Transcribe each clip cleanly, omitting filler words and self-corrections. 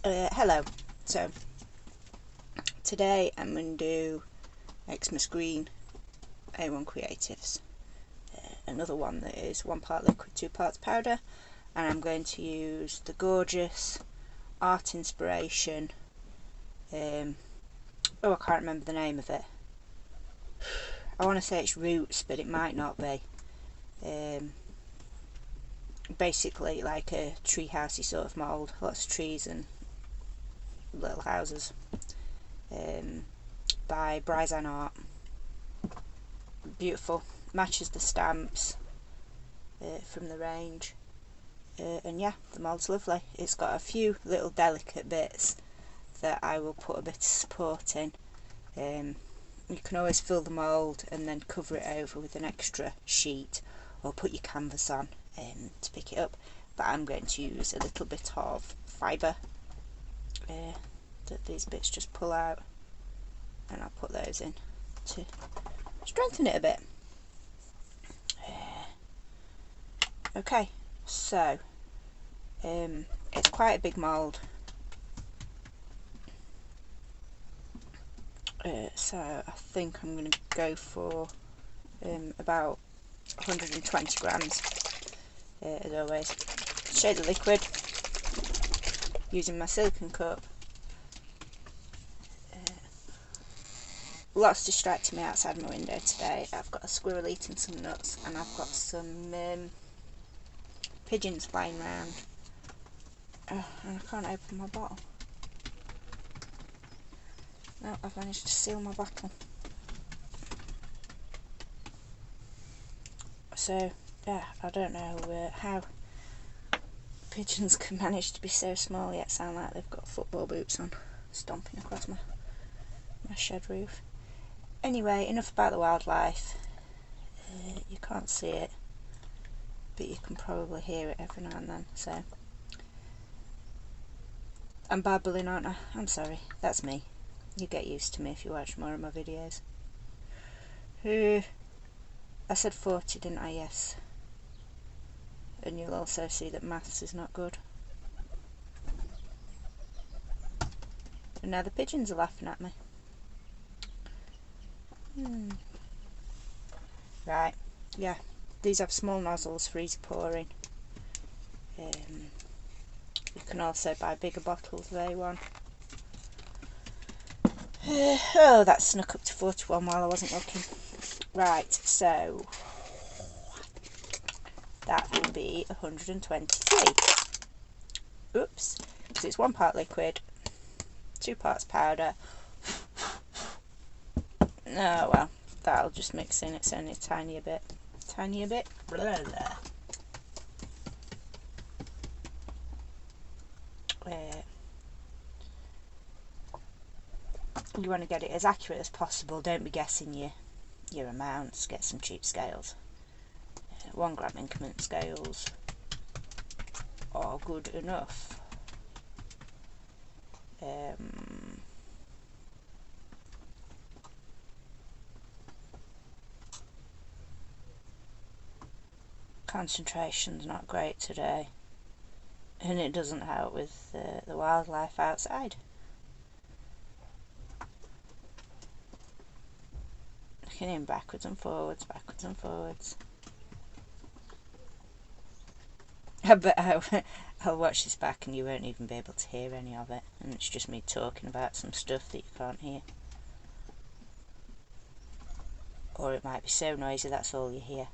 Hello. So today I'm going to do Xmas Green A1 Creatives, another one that is 1 part liquid, 2 parts powder, and I'm going to use the gorgeous Art Inspiration, I can't remember the name of it. I want to say it's Roots, but it might not be. Basically like a treehousey sort of mould, lots of trees and little houses, by Brejanzart. Beautiful, matches the stamps from the range, and yeah, the mould's lovely. It's got a few little delicate bits that I will put a bit of support in. You can always fill the mould and then cover it over with an extra sheet, or put your canvas on to pick it up, but I'm going to use a little bit of fibre that these bits just pull out, and I'll put those in to strengthen it a bit. Okay, so it's quite a big mould, so I think I'm going to go for about 120 grams, as always. Shade the liquid using my silicone cup. Lots distracting me outside my window today. I've got a squirrel eating some nuts, and I've got some pigeons flying around. And I can't open my bottle. No, I've managed to seal my bottle. So yeah, I don't know how pigeons can manage to be so small yet sound like they've got football boots on, stomping across my shed roof. Anyway, enough about the wildlife. You can't see it, but you can probably hear it every now and then, so I'm babbling, aren't I? I'm sorry, that's me. You get used to me if you watch more of my videos. I said 40, didn't I? Yes. And you'll also see that maths is not good. And now the pigeons are laughing at me. Right, yeah, these have small nozzles for easy pouring. You can also buy bigger bottles of A1. Oh, that snuck up to 41 while I wasn't looking. Right, so that will be 123. Oops, because it's 1 part liquid, 2 parts powder. Oh well, that'll just mix in, it's only a tiny bit. Blah, blah. You want to get it as accurate as possible. Don't be guessing your amounts. Get some cheap scales. 1 gram increment scales are good enough. Concentration's not great today, and it doesn't help with the wildlife outside. Looking in backwards and forwards, backwards and forwards. But I'll watch this back and you won't even be able to hear any of it, and it's just me talking about some stuff that you can't hear. Or it might be so noisy that's all you hear.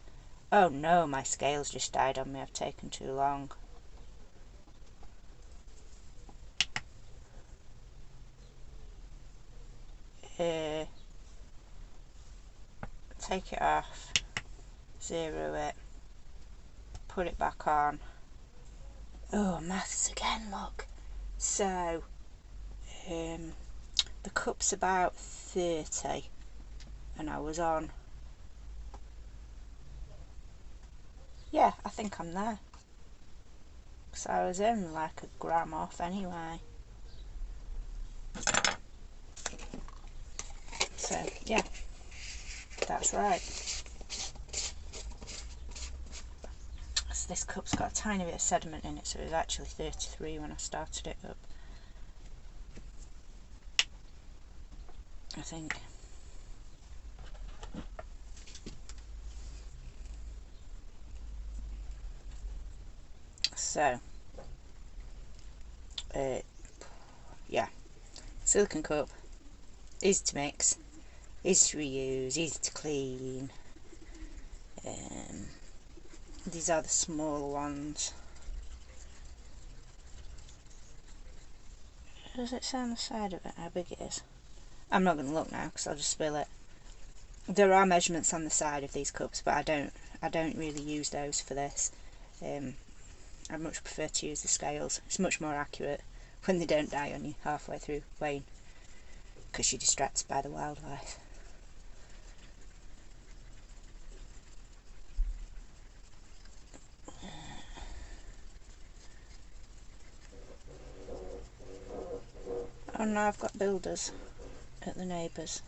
Oh no, my scales just died on me, I've taken too long. Take it off, zero it, put it back on. Oh, maths again, look. So, the cup's about 30, and I was on, yeah, I think I'm there. So I was only like a gram off anyway. So, yeah, that's right. So this cup's got a tiny bit of sediment in it, so it was actually 33 when I started it up. I think. So, yeah, silicone cup, easy to mix, easy to reuse, easy to clean. These are the smaller ones. Does it say on the side of it how big it is? I'm not going to look now because I'll just spill it. There are measurements on the side of these cups, but I don't really use those for this. I much prefer to use the scales. It's much more accurate when they don't die on you halfway through weighing, because you're distracted by the wildlife. Oh no, I've got builders at the neighbours.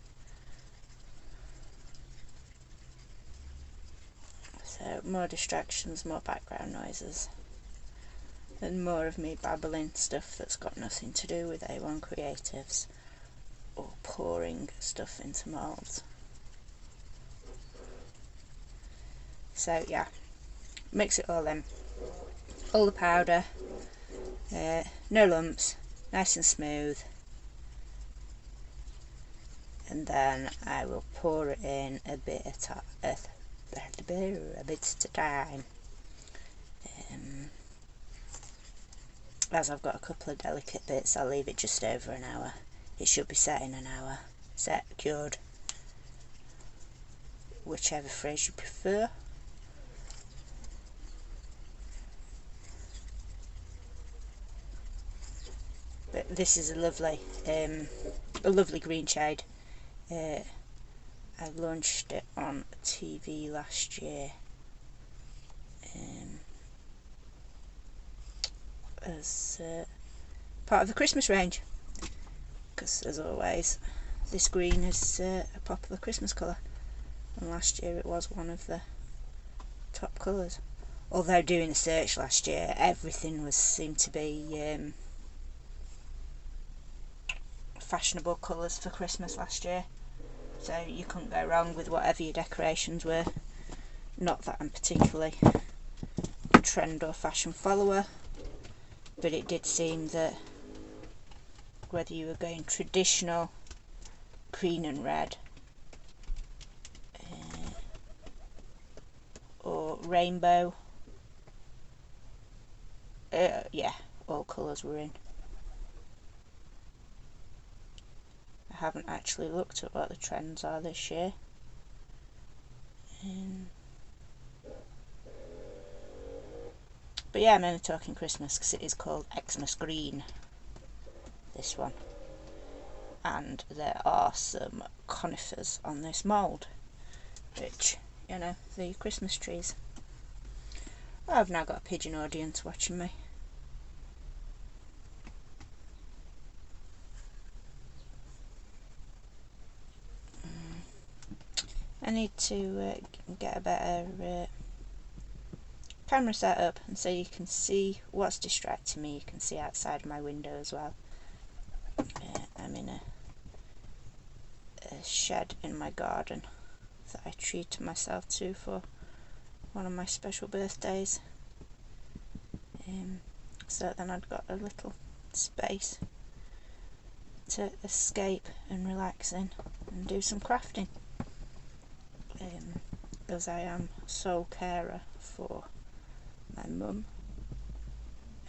So more distractions, more background noises, and more of me babbling stuff that's got nothing to do with A1 Creatives or pouring stuff into moulds. So yeah, mix it all in, all the powder, no lumps, nice and smooth, and then I will pour it in a bit at a time. As I've got a couple of delicate bits, I'll leave it just over an hour. It should be set in an hour. Set, cured, whichever phrase you prefer. But this is a lovely green shade. I launched it on TV last year as part of the Christmas range, because as always this green is a popular Christmas colour, and last year it was one of the top colours. Although doing a search last year, everything seemed to be fashionable colours for Christmas last year, so you couldn't go wrong with whatever your decorations were. Not that I'm particularly a trend or fashion follower, but it did seem that whether you were going traditional green and red or rainbow, yeah, all colours were in. I haven't actually looked at what the trends are this year. But yeah, I'm only talking Christmas because it is called Xmas Green, this one. And there are some conifers on this mould, which, you know, the Christmas trees. Oh, I've now got a pigeon audience watching me. I need to get a better camera set up, and so you can see what's distracting me. You can see outside my window as well. I'm in a shed in my garden that I treated myself to for one of my special birthdays. So then I'd got a little space to escape and relax in and do some crafting. As I am sole carer for my mum,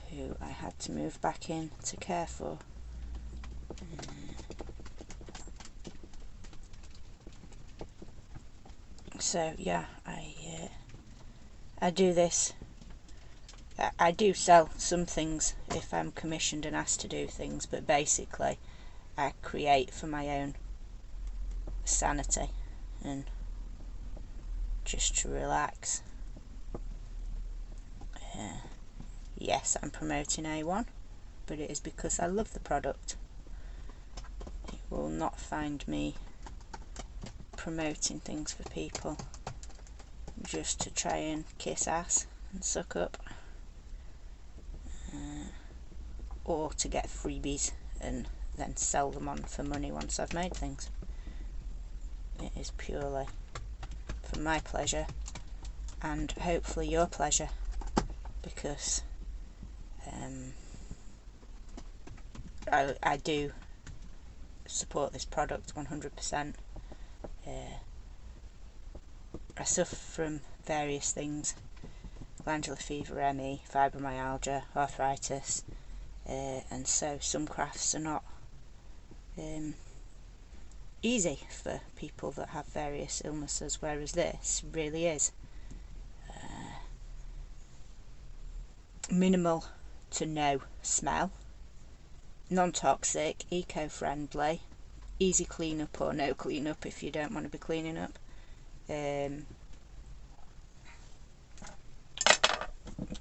who I had to move back in to care for. So yeah, I do this. I do sell some things if I'm commissioned and asked to do things, but basically I create for my own sanity and just to relax. Yes, I'm promoting A1, but it is because I love the product. You will not find me promoting things for people just to try and kiss ass and suck up, or to get freebies and then sell them on for money once I've made things. It is purely for my pleasure and hopefully your pleasure, because I do support this product 100%. I suffer from various things: glandular fever, ME, fibromyalgia, arthritis, and so some crafts are not easy for people that have various illnesses, whereas this really is minimal to no smell, non-toxic, eco-friendly, easy clean-up or no clean-up if you don't want to be cleaning up.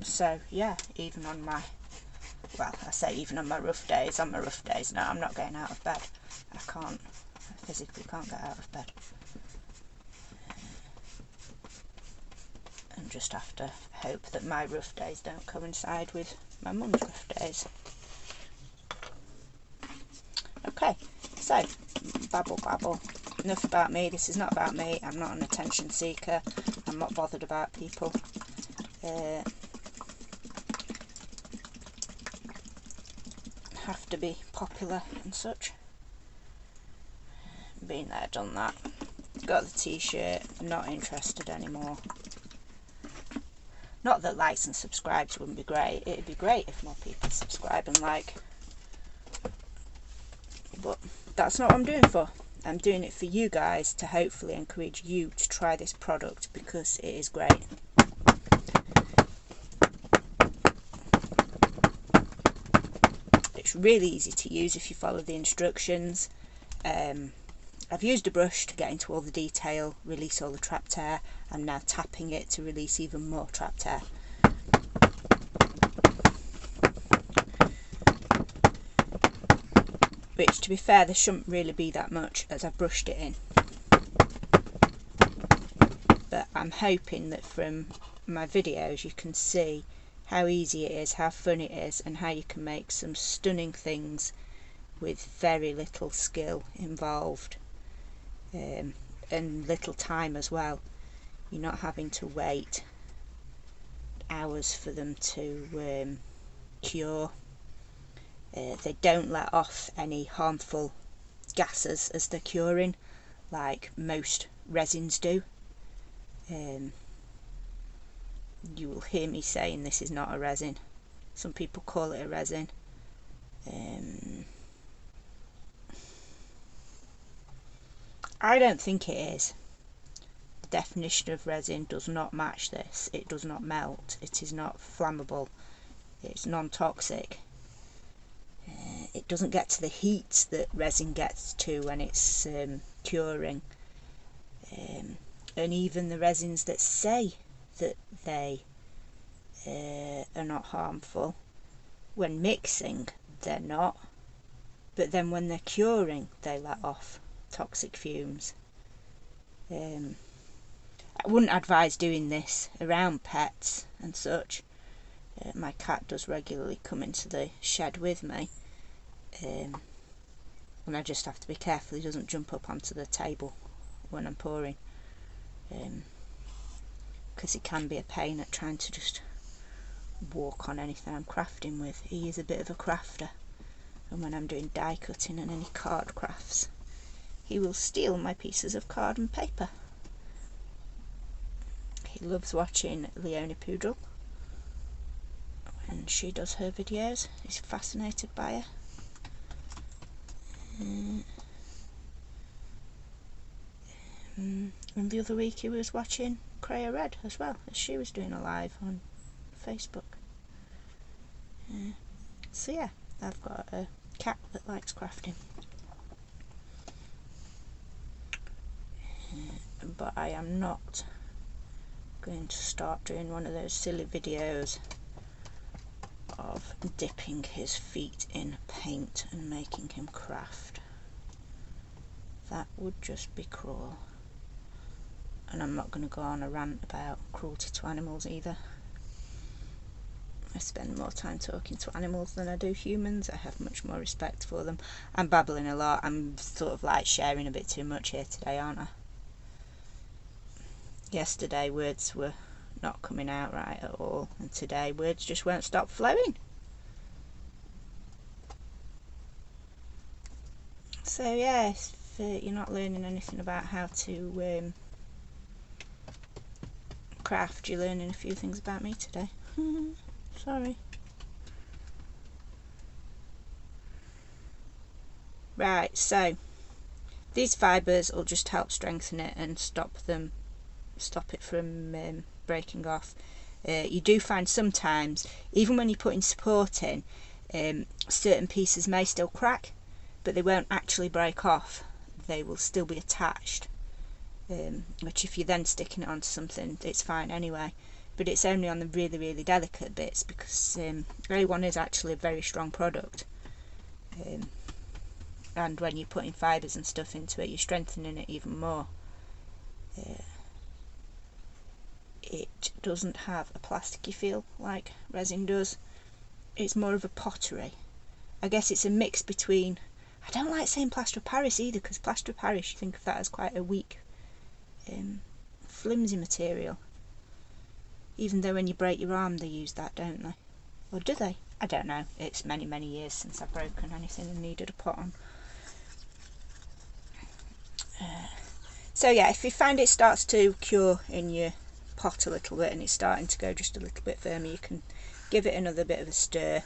So yeah, even on my, well, I say even on my rough days, no, I'm not getting out of bed. I physically can't get out of bed. And just have to hope that my rough days don't coincide with my mum's rough days. Okay, so babble. Enough about me. This is not about me. I'm not an attention seeker. I'm not bothered about people. Have to be popular and such. Been there, done that. Got the t-shirt. Not interested anymore. Not that likes and subscribes wouldn't be great. It'd be great if more people subscribe and like. But that's not what I'm doing for. I'm doing it for you guys, to hopefully encourage you to try this product, because it is great. It's really easy to use if you follow the instructions. I've used a brush to get into all the detail, release all the trapped hair. I'm now tapping it to release even more trapped hair. Which, to be fair, there shouldn't really be that much, as I've brushed it in. But I'm hoping that from my videos you can see how easy it is, how fun it is, and how you can make some stunning things with very little skill involved, and little time as well. You're not having to wait hours for them to cure. They don't let off any harmful gases as they're curing, like most resins do. You will hear me saying this is not a resin. Some people call it a resin. I don't think it is. The definition of resin does not match this. It does not melt. It is not flammable. It's non-toxic. It doesn't get to the heat that resin gets to when it's curing. And even the resins that say that they are not harmful, when mixing they're not, but then when they're curing they let off toxic fumes. I wouldn't advise doing this around pets and such. My cat does regularly come into the shed with me, and I just have to be careful he doesn't jump up onto the table when I'm pouring, because it can be a pain at trying to just walk on anything I'm crafting with. He is a bit of a crafter, and when I'm doing die cutting and any card crafts, he will steal my pieces of card and paper. He loves watching Leona Poodle when she does her videos. He's fascinated by her. And the other week he was watching Creya Red as well, as she was doing a live on Facebook. So yeah, I've got a cat that likes crafting. But I am not going to start doing one of those silly videos of dipping his feet in paint and making him craft. That would just be cruel. And I'm not going to go on a rant about cruelty to animals either. I spend more time talking to animals than I do humans. I have much more respect for them. I'm babbling a lot. I'm sort of like sharing a bit too much here today, aren't I? Yesterday words were not coming out right at all, and today words just won't stop flowing. So yeah, if you're not learning anything about how to craft, you're learning a few things about me today. Sorry. Right, so these fibres will just help strengthen it and stop it from breaking off. You do find sometimes, even when you're putting support in, certain pieces may still crack, but they won't actually break off. They will still be attached, which if you're then sticking it onto something, it's fine anyway. But it's only on the really, really delicate bits, because A1 is actually a very strong product. And when you're putting fibres and stuff into it, you're strengthening it even more. It doesn't have a plasticky feel like resin does. It's more of a pottery. I guess it's a mix between, I don't like saying plaster of Paris either, because plaster of Paris, you think of that as quite a weak, flimsy material. Even though when you break your arm they use that, don't they? Or do they? I don't know. It's many, many years since I've broken anything and needed a pot on. So yeah, if you find it starts to cure in your pot a little bit and it's starting to go just a little bit firmer, you can give it another bit of a stir,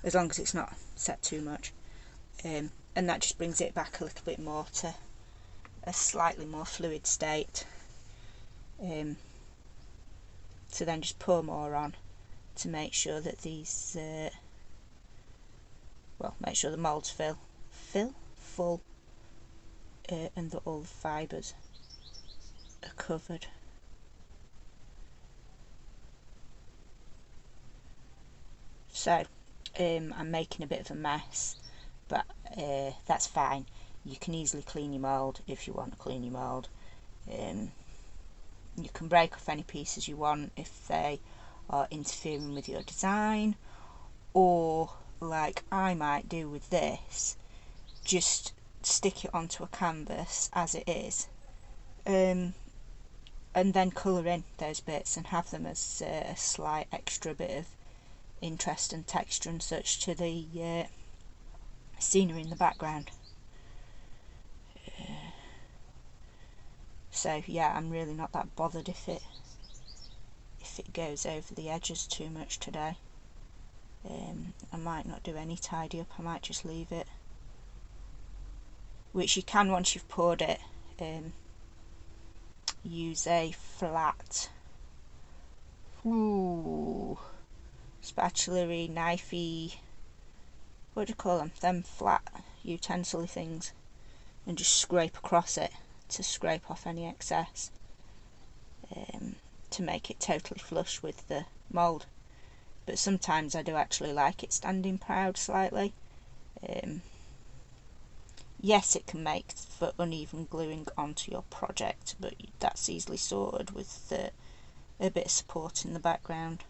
as long as it's not set too much, and that just brings it back a little bit more to a slightly more fluid state. So then just pour more on to make sure that these make sure the moulds full, and that all the fibres are covered. So I'm making a bit of a mess, but that's fine. You can easily clean your mould if you want to clean your mould. You can break off any pieces you want if they are interfering with your design, or like I might do with this, just stick it onto a canvas as it is, and then colour in those bits and have them as a slight extra bit of interest and texture and such to the scenery in the background. So yeah, I'm really not that bothered if it goes over the edges too much today. I might not do any tidy up, I might just leave it, which you can once you've poured it. Use a flat spatula-y, knifey, what do you call them? Them flat utensil things, and just scrape across it to scrape off any excess, to make it totally flush with the mould. But sometimes I do actually like it standing proud slightly. Yes, it can make for uneven gluing onto your project, but that's easily sorted with a bit of support in the background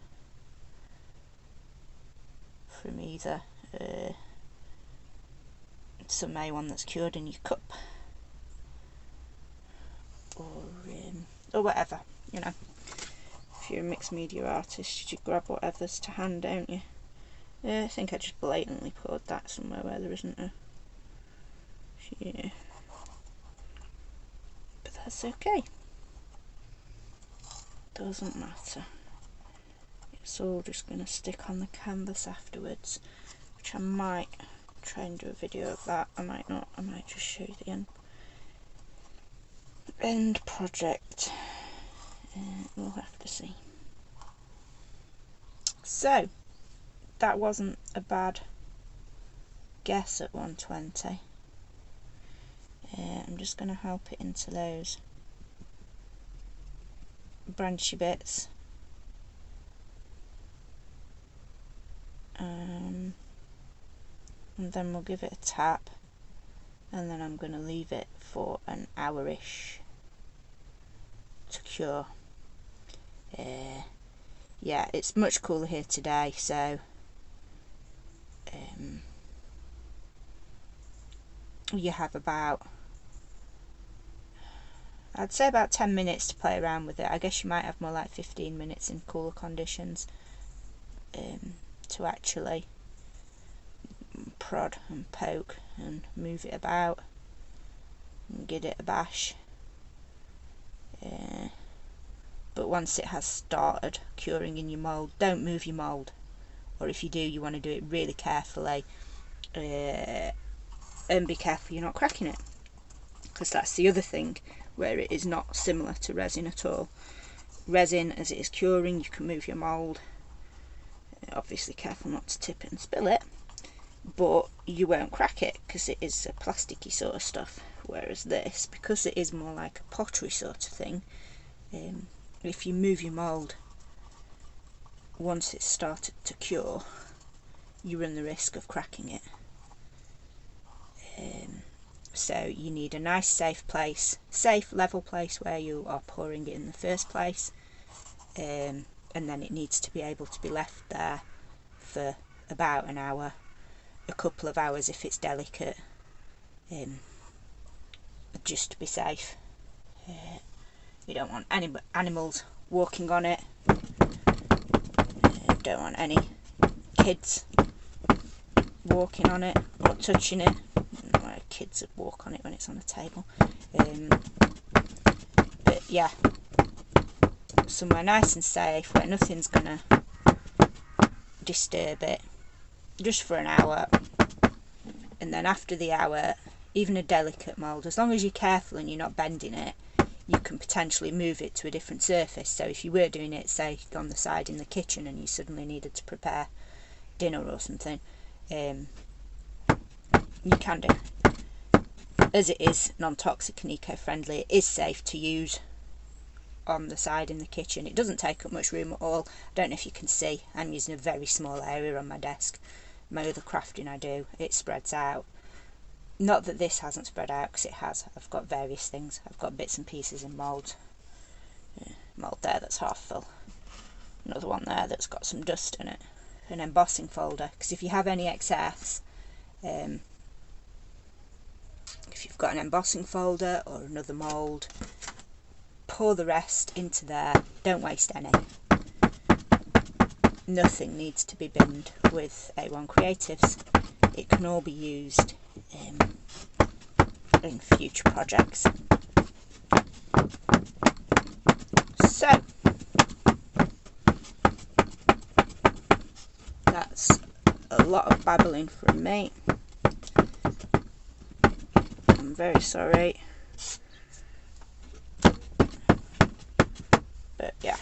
from either some A1 that's cured in your cup, or whatever, you know. If you're a mixed media artist, you grab whatever's to hand, don't you? I think I just blatantly poured that somewhere where there isn't a... Yeah. But that's okay. Doesn't matter. It's all just going to stick on the canvas afterwards, which I might try and do a video of that. I might not. I might just show you the end project. We'll have to see. So that wasn't a bad guess at 120. I'm just going to help it into those branchy bits, and then we'll give it a tap, and then I'm going to leave it for an hour-ish to cure. Yeah, it's much cooler here today, so you have about, I'd say about 10 minutes to play around with it. I guess you might have more like 15 minutes in cooler conditions to actually prod and poke and move it about and give it a bash. But once it has started curing in your mould, don't move your mould, or if you do, you want to do it really carefully, and be careful you're not cracking it, because that's the other thing where it is not similar to resin at all. Resin, as it is curing, you can move your mould, obviously careful not to tip it and spill it, but you won't crack it because it is a plasticky sort of stuff. Whereas this, because it is more like a pottery sort of thing, if you move your mould once it's started to cure, you run the risk of cracking it. So you need a nice safe place, safe level place where you are pouring it in the first place, and then it needs to be able to be left there for about an hour, a couple of hours if it's delicate, just to be safe. You don't want any animals walking on it, don't want any kids walking on it or touching it. Kids would walk on it when it's on a table. But yeah, somewhere nice and safe where nothing's gonna disturb it, just for an hour. And then after the hour, even a delicate mould, as long as you're careful and you're not bending it, you can potentially move it to a different surface. So if you were doing it, say, on the side in the kitchen and you suddenly needed to prepare dinner or something, you can do. As it is non-toxic and eco-friendly, it is safe to use on the side in the kitchen. It doesn't take up much room at all. I don't know if you can see, I'm using a very small area on my desk. My other crafting I do, it spreads out. Not that this hasn't spread out, because it has. I've got various things. I've got bits and pieces in mould. Mould there that's half full. Another one there that's got some dust in it. An embossing folder, because if you have any excess, if you've got an embossing folder or another mould, pour the rest into there. Don't waste any. Nothing needs to be binned with A1 Creatives. It can all be used in future projects. So that's a lot of babbling from me. I'm very sorry, but yeah,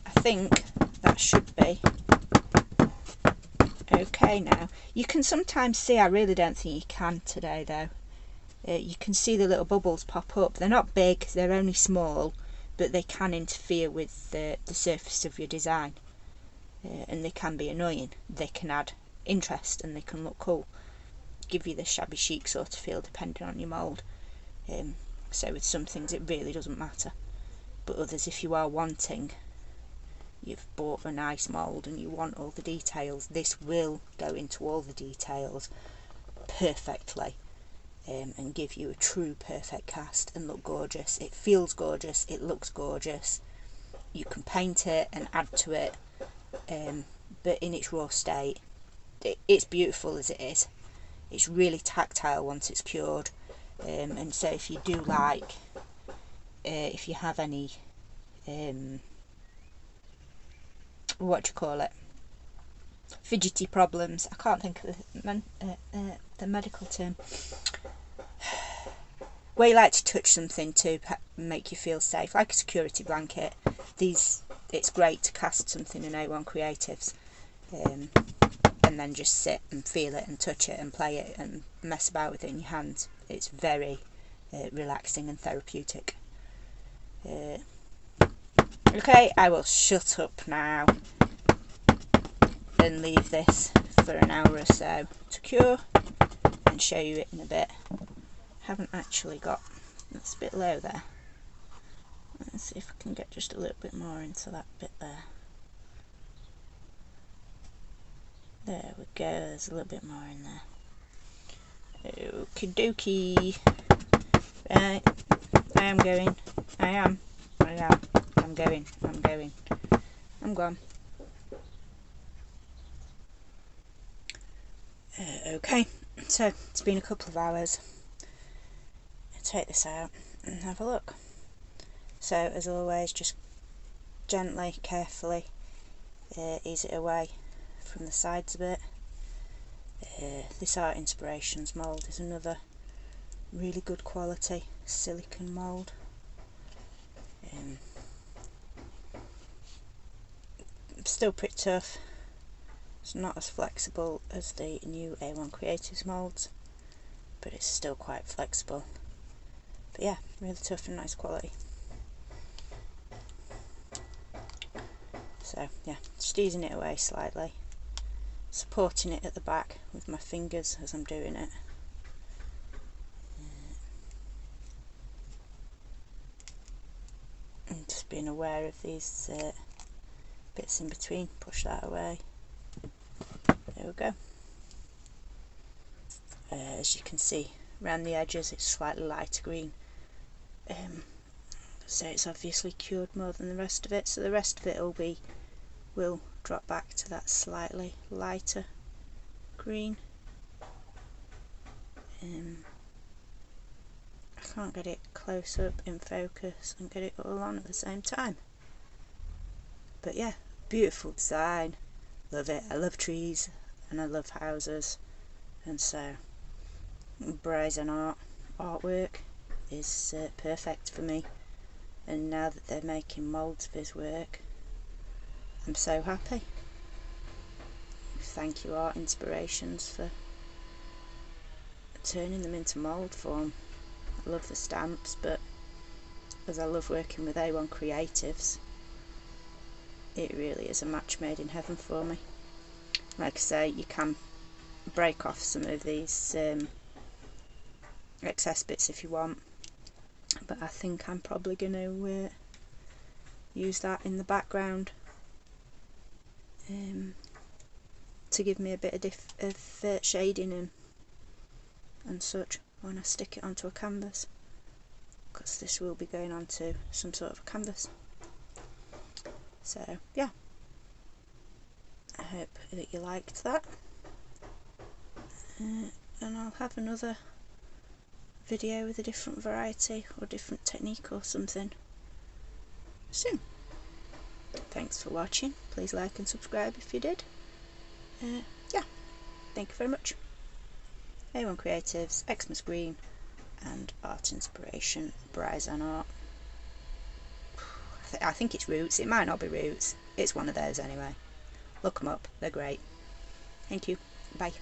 I think that should be okay now. You can sometimes see, I really don't think you can today though, you can see the little bubbles pop up. They're not big, they're only small, but they can interfere with the surface of your design, and they can be annoying. They can add interest and they can look cool, give you the shabby chic sort of feel depending on your mould. So with some things it really doesn't matter, but others, if you are wanting, you've bought a nice mould and you want all the details, this will go into all the details perfectly, and give you a true perfect cast and look gorgeous. It feels gorgeous, it looks gorgeous. You can paint it and add to it, but in its raw state it's beautiful as it is. It's really tactile once it's cured, and so if you do like, if you have any what do you call it, fidgety problems, I can't think of the medical term, where you like to touch something to make you feel safe, like a security blanket, it's great to cast something in A1 Creatives, and then just sit and feel it and touch it and play it and mess about with it in your hands. It's very relaxing and therapeutic. Okay, I will shut up now and leave this for an hour or so to cure and show you it in a bit. Haven't actually got, that's a bit low there. Let's see if I can get just a little bit more into that bit there. There we go, there's a little bit more in there. Okie dokie. Right, am going. I'm going. I'm gone. Okay, so it's been a couple of hours. I'll take this out and have a look. So as always, just gently, carefully ease it away from the sides a bit. This Art Inspirations mould is another really good quality silicone mould. Still pretty tough. It's not as flexible as the new A1 Creatives moulds, but it's still quite flexible. But yeah, really tough and nice quality. So yeah, just easing it away slightly, supporting it at the back with my fingers as I'm doing it. And just being aware of these bits in between, push that away. There we go. As you can see, around the edges it's slightly lighter green. So it's obviously cured more than the rest of it, so the rest of it will drop back to that slightly lighter green. I can't get it close up in focus and get it all on at the same time. But yeah, beautiful design. Love it. I love trees and I love houses, and so Brejanzart artwork is perfect for me. And now that they're making moulds of his work, I'm so happy. Thank you, Art Inspirations, for turning them into mould form. I love the stamps, but as I love working with A1 Creatives, it really is a match made in heaven for me. Like I say, you can break off some of these excess bits if you want, but I think I'm probably going to use that in the background to give me a bit of shading and such when I stick it onto a canvas, because this will be going onto some sort of a canvas. So yeah, I hope that you liked that, and I'll have another video with a different variety or different technique or something soon. Thanks for watching. Please like and subscribe if you did. Yeah, thank you very much. A1 Creatives, Xmas Green and Art Inspiration Brejanzart. I think it's Roots. It might not be Roots. It's one of those anyway. Look them up. They're great. Thank you. Bye.